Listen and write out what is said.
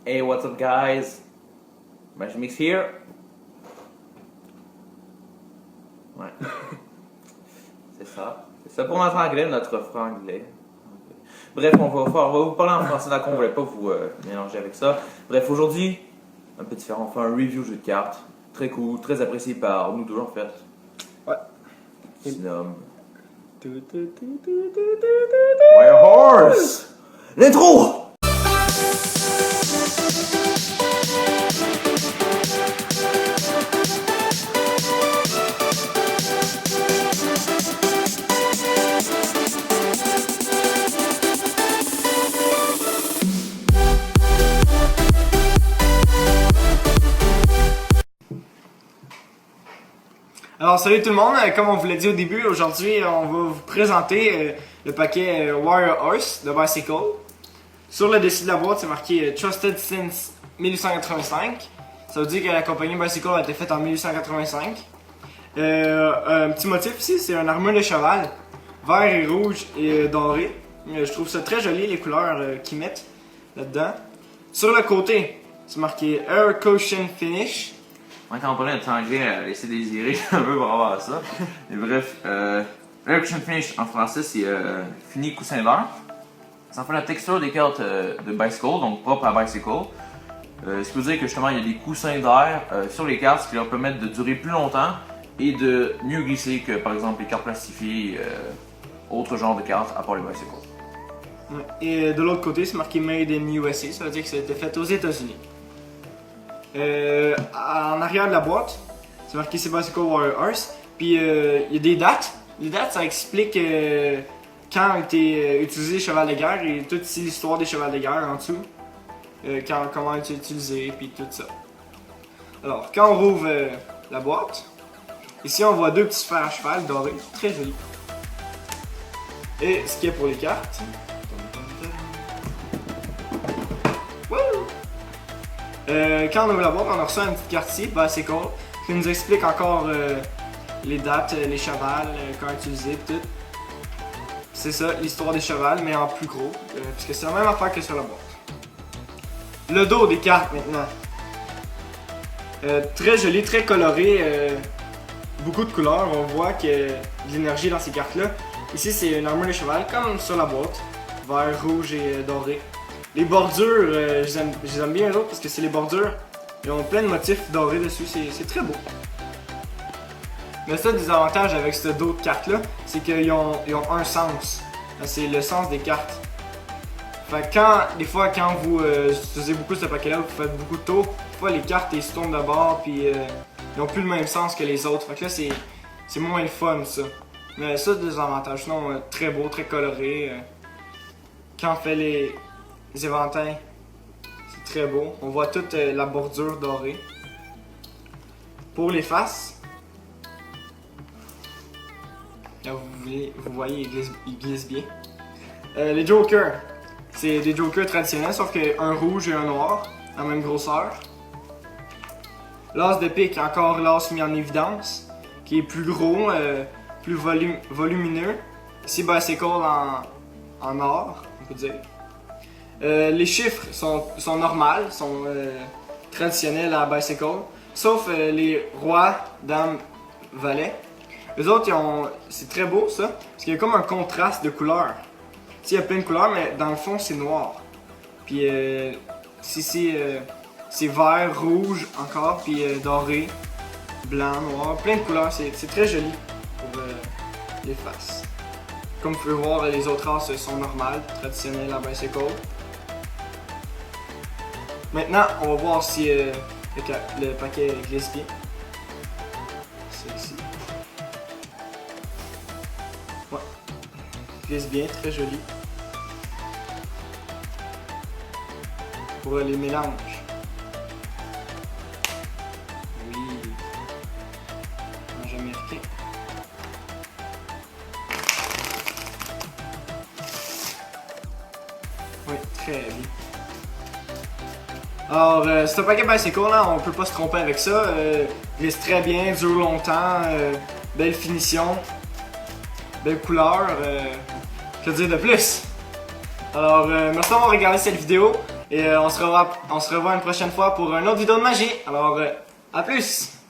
Hey, what's up, guys? Magimix here. Ouais. C'est ça. C'est ça pour notre anglais, notre franglais. Bref, on va vous parler en français, d'accord? On ne voulait pas vous mélanger avec ça. Bref, aujourd'hui, un peu différent. On fait un review jeu de cartes. Très cool, très apprécié par nous deux, en fait. Ouais. Qui se nomme Wire Horse! L'intro! Alors salut tout le monde, comme on vous l'a dit au début, aujourd'hui on va vous présenter le paquet Wire Horse de Bicycle. Sur le dessus de la boîte c'est marqué Trusted since 1885. Ça veut dire que la compagnie Bicycle a été faite en 1885. Un petit motif ici, c'est un armure de cheval, vert et rouge et doré. Je trouve ça très joli les couleurs qu'ils mettent là-dedans. Sur le côté, c'est marqué Air Cushion Finish. Ouais, quand on parlait de anglais, laisser désirer un peu par rapport à ça. Mais bref, Air Cushion Finish en français, c'est fini coussin d'air. Ça fait la texture des cartes de Bicycle, donc propre à Bicycle. Ce qui veut dire que justement, il y a des coussins d'air sur les cartes, ce qui leur permettent de durer plus longtemps et de mieux glisser que par exemple les cartes plastifiées, autres genres de cartes à part les Bicycle. Et de l'autre côté, c'est marqué Made in USA, ça veut dire que ça a été fait aux États-Unis. En arrière de la boîte, c'est marqué c'est Bicycle Wire Horse. Puis il y a des dates. Les dates, ça explique quand a été utilisé les chevals de guerre et toute l'histoire des chevals de guerre en dessous. Comment a été utilisé, puis tout ça. Alors, quand on rouvre la boîte, ici on voit deux petits fers à cheval dorés, très jolis. Et ce qu'il y a pour les cartes. Quand on ouvre la boîte, on a reçu une petite carte ici, Bicycle, qui nous explique encore les dates, les chevals, quand utiliser, tout. C'est ça, l'histoire des chevals, mais en plus gros, puisque c'est la même affaire que sur la boîte. Le dos des cartes maintenant. Très joli, très coloré, beaucoup de couleurs, on voit qu'il y a de l'énergie dans ces cartes-là. Ici, c'est une armure de cheval, comme sur la boîte, vert, rouge et doré. Les bordures, je les aime bien eux autres parce que c'est les bordures. Ils ont plein de motifs dorés dessus, c'est très beau. Mais ça, des avantages avec ce dos de cartes là, c'est qu'ils ont un sens. C'est le sens des cartes. Fait que des fois, quand vous utilisez beaucoup ce paquet là, vous faites beaucoup de tours, des fois les cartes ils se tournent de bord puis ils ont plus le même sens que les autres. Fait que là, c'est moins le fun ça. Mais ça, des avantages. Sinon, très beau, très coloré. Quand on fait les éventails, c'est très beau. On voit toute la bordure dorée. Pour les faces, là vous voyez, ils glissent bien. Les jokers, c'est des jokers traditionnels, sauf qu'un rouge et un noir, la même grosseur. L'as de pique, encore l'as mis en évidence, qui est plus gros, plus volumineux. Ici, Bicycle en or, on peut dire. Les chiffres sont normaux, sont traditionnels à Bicycle, sauf les rois, dames, valets. Les autres, c'est très beau ça, parce qu'il y a comme un contraste de couleurs. Ici, il y a plein de couleurs, mais dans le fond, c'est noir. Puis ici, c'est vert, rouge encore, puis doré, blanc, noir, plein de couleurs. C'est très joli pour les faces. Comme vous pouvez voir, les autres races sont normales, traditionnelles à Bicycle. Maintenant, on va voir si le paquet glisse bien. C'est ici. Ouais. Glisse bien, très joli. Pour les mélanges. Oui. On n'a jamais remarqué. Oui, très bien. Alors, ce paquet Bicycle là, on peut pas se tromper avec ça. Glisse très bien, dure longtemps, belle finition, belle couleur. Que dire de plus? Alors, merci d'avoir regardé cette vidéo. Et on se revoit une prochaine fois pour un autre vidéo de magie. Alors, à plus!